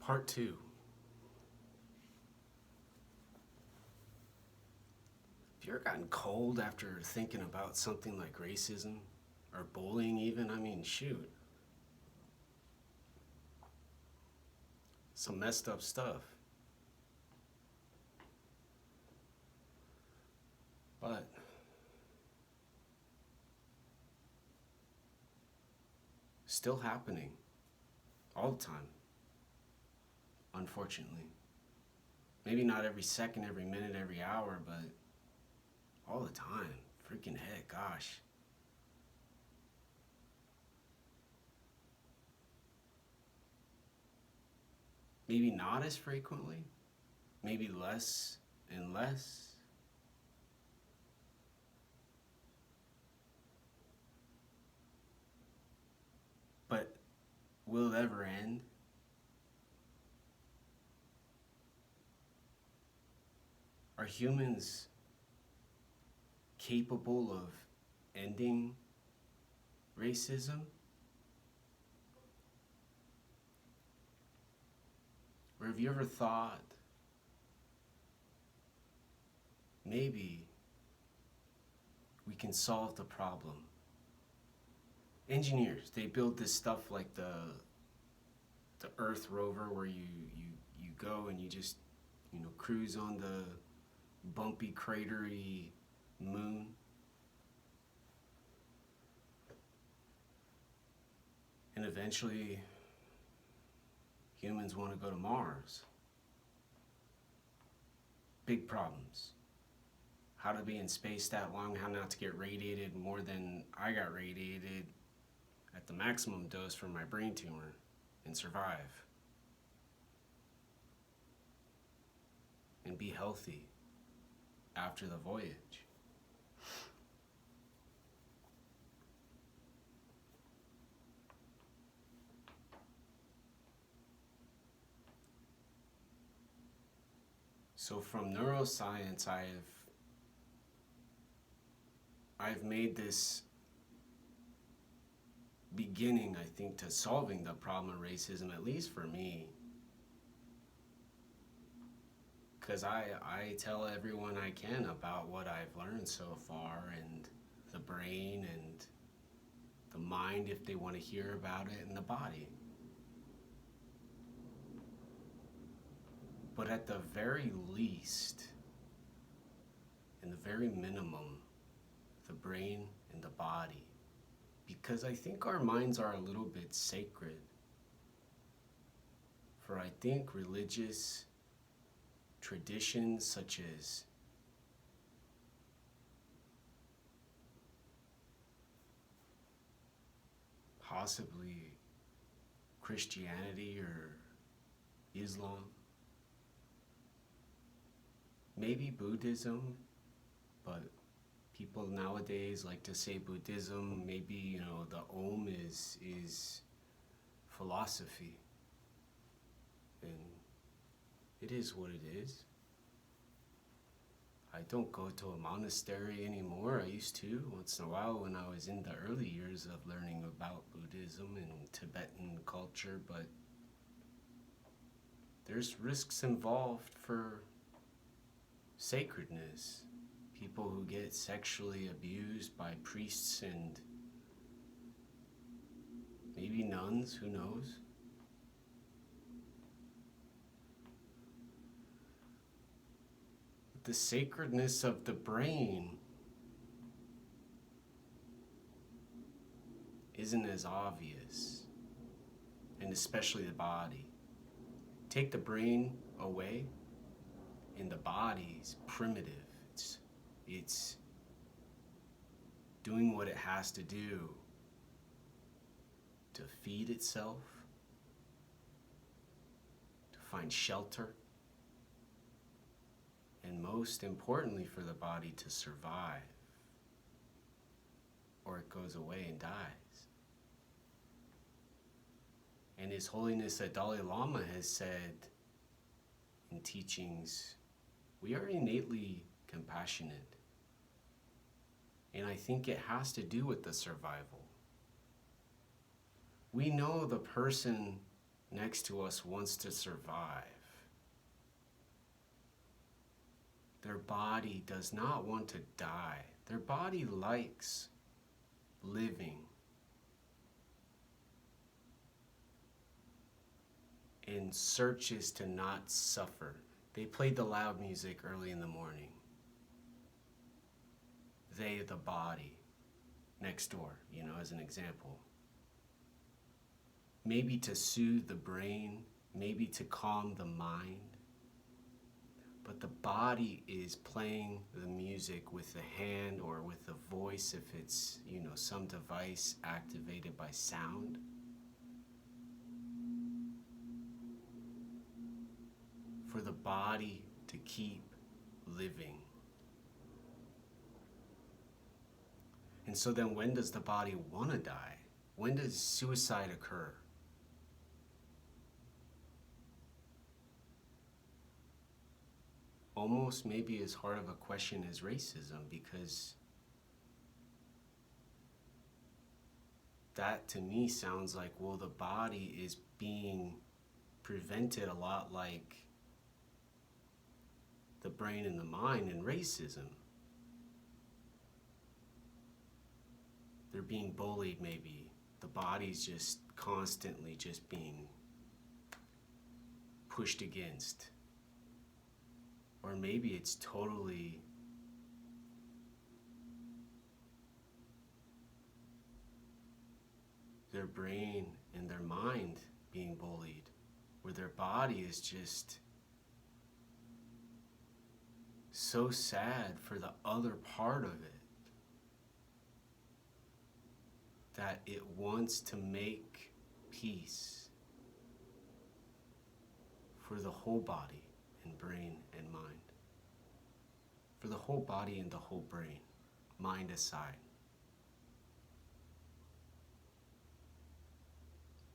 Part 2. Have you ever gotten cold after thinking about something like racism or bullying even? I mean, shoot. Some messed up stuff. But still happening all the time, unfortunately. Maybe not every second, every minute, every hour, but all the time. Freaking heck, gosh. Maybe not as frequently, maybe less and less. But will it ever end? Are humans capable of ending racism? Or have you ever thought maybe we can solve the problem? Engineers, they build this stuff like the Earth rover where you go and you just, cruise on the bumpy, cratery moon. And eventually, humans want to go to Mars. Big problems. How to be in space that long, how not to get radiated more than I got radiated at the maximum dose from my brain tumor and survive. And be healthy after the voyage. So from neuroscience, I've made this beginning, I think, to solving the problem of racism, at least for me. Because I tell everyone I can about what I've learned so far, and the brain and the mind if they want to hear about it, and the body. But at the very least, in the very minimum, the brain and the body. Because I think our minds are a little bit sacred. For I think religious traditions such as possibly Christianity or Islam, maybe Buddhism, but people nowadays like to say Buddhism, maybe, the Om is philosophy. And it is what it is. I don't go to a monastery anymore. I used to once in a while when I was in the early years of learning about Buddhism and Tibetan culture, but there's risks involved for sacredness. People who get sexually abused by priests and maybe nuns, who knows? The sacredness of the brain isn't as obvious, and especially the body. Take the brain away, and the body's primitive. It's doing what it has to do to feed itself, to find shelter, and most importantly for the body to survive, or it goes away and dies. And His Holiness the Dalai Lama has said in teachings, we are innately compassionate. And I think it has to do with the survival. We know the person next to us wants to survive. Their body does not want to die. Their body likes living and searches to not suffer. They played the loud music early in the morning. They, the body, next door, as an example. Maybe to soothe the brain, maybe to calm the mind. But the body is playing the music with the hand or with the voice if it's, some device activated by sound. For the body to keep living. And so then when does the body want to die? When does suicide occur? Almost maybe as hard of a question as racism, because that to me sounds like, well, the body is being prevented a lot like the brain and the mind in racism. They're being bullied maybe. The body's just constantly just being pushed against. Or maybe it's totally their brain and their mind being bullied, where their body is just so sad for the other part of it that it wants to make peace for the whole body and brain and mind. For the whole body and the whole brain, mind aside.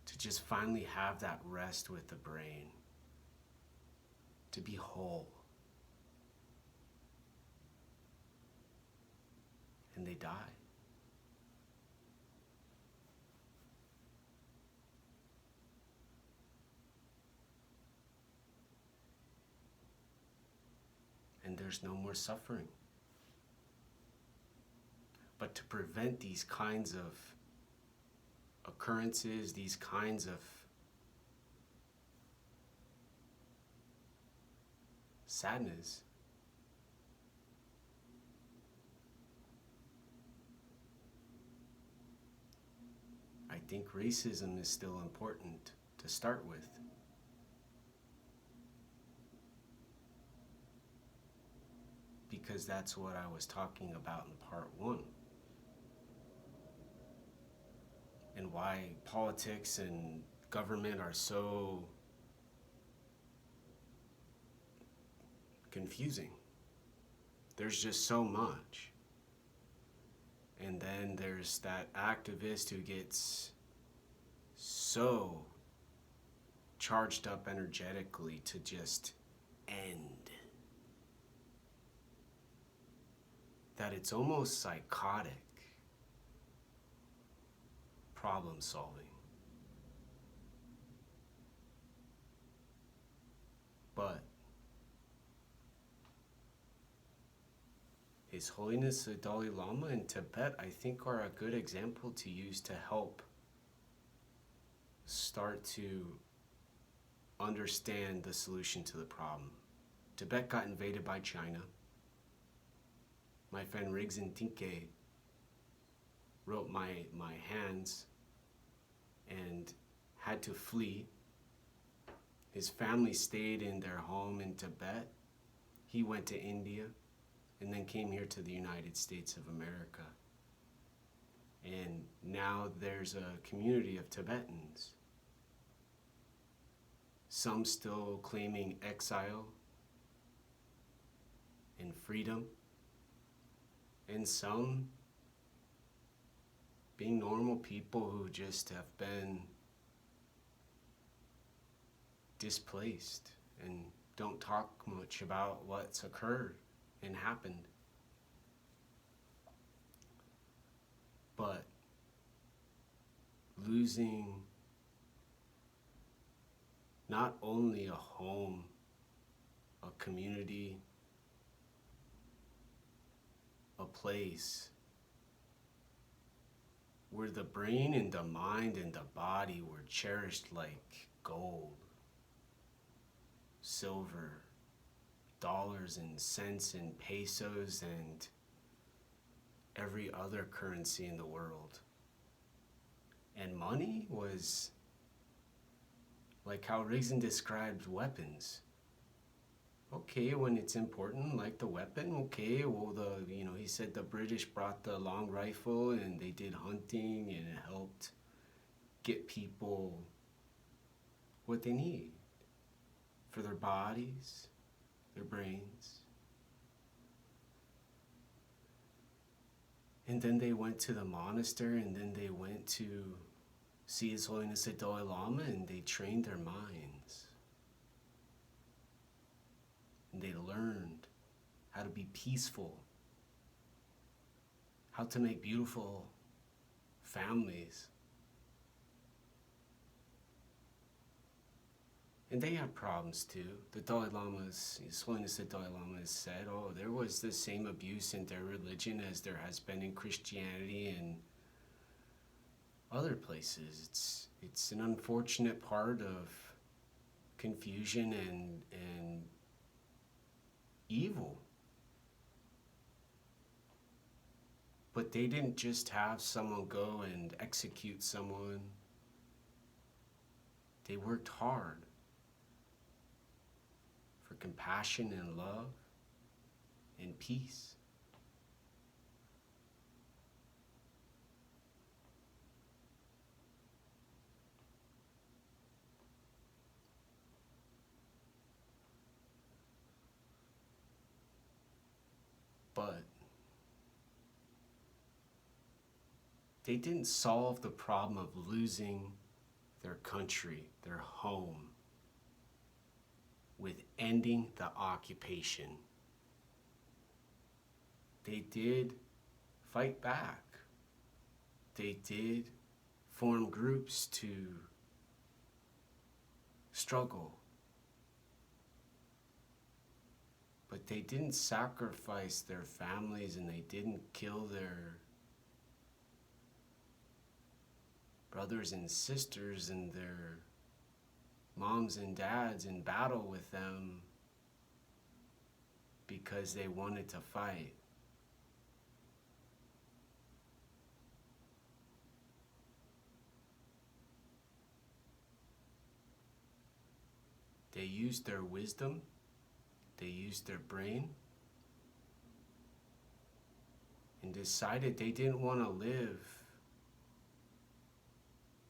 To just finally have that rest with the brain. To be whole. And they die. And there's no more suffering. But to prevent these kinds of occurrences, these kinds of sadness, I think racism is still important to start with. Because that's what I was talking about in part 1. And why politics and government are so confusing. There's just so much. And then there's that activist who gets so charged up energetically to just end. That it's almost psychotic problem solving. But His Holiness the Dalai Lama in Tibet, I think, are a good example to use to help start to understand the solution to the problem. Tibet got invaded by China. My friend Rigzin Tinke wrote my hands and had to flee. His family stayed in their home in Tibet. He went to India and then came here to the United States of America. And now there's a community of Tibetans. Some still claiming exile and freedom, and some being normal people who just have been displaced and don't talk much about what's occurred and happened. But losing not only a home, a community, a place where the brain and the mind and the body were cherished like gold, silver, dollars and cents and pesos and every other currency in the world. And money was like how Reason described weapons. Okay, when it's important, like the weapon, okay, well, he said the British brought the long rifle and they did hunting and it helped get people what they need for their bodies, their brains. And then they went to the monastery, and then they went to see His Holiness the Dalai Lama, and they trained their minds. And they learned how to be peaceful, how to make beautiful families. And they have problems too. The Dalai Lama's, His Holiness the Dalai Lama has said, oh, there was the same abuse in their religion as there has been in Christianity and other places. It's an unfortunate part of confusion and evil. But they didn't just have someone go and execute someone. They worked hard for compassion and love and peace. But they didn't solve the problem of losing their country, their home, with ending the occupation. They did fight back. They did form groups to struggle. But they didn't sacrifice their families, and they didn't kill their brothers and sisters and their moms and dads in battle with them because they wanted to fight. They used their wisdom, they used their brain, and decided they didn't want to live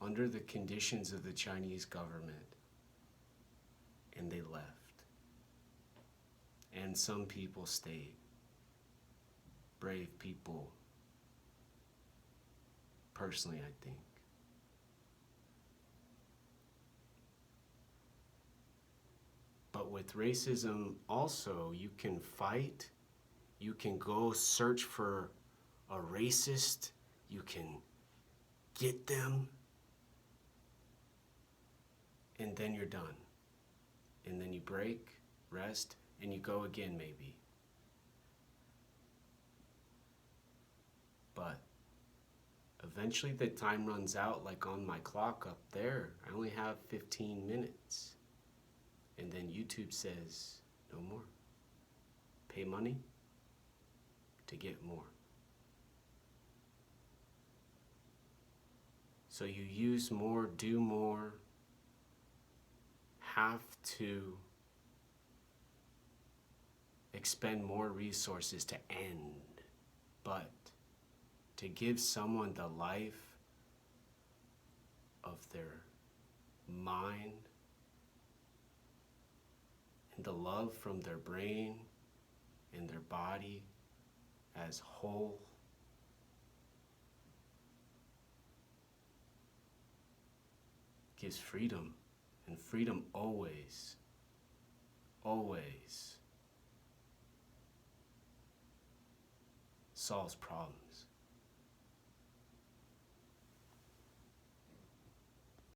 under the conditions of the Chinese government. And they left. And some people stayed. Brave people. Personally, I think. But with racism also, you can fight, you can go search for a racist, you can get them, and then you're done. And then you break, rest, and you go again maybe. But eventually the time runs out, like on my clock up there. I only have 15 minutes. And then YouTube says, no more. Pay money to get more. So you use more, do more, have to expend more resources to end, but to give someone the life of their mind and the love from their brain and their body as whole. Gives freedom, and freedom always solves problems.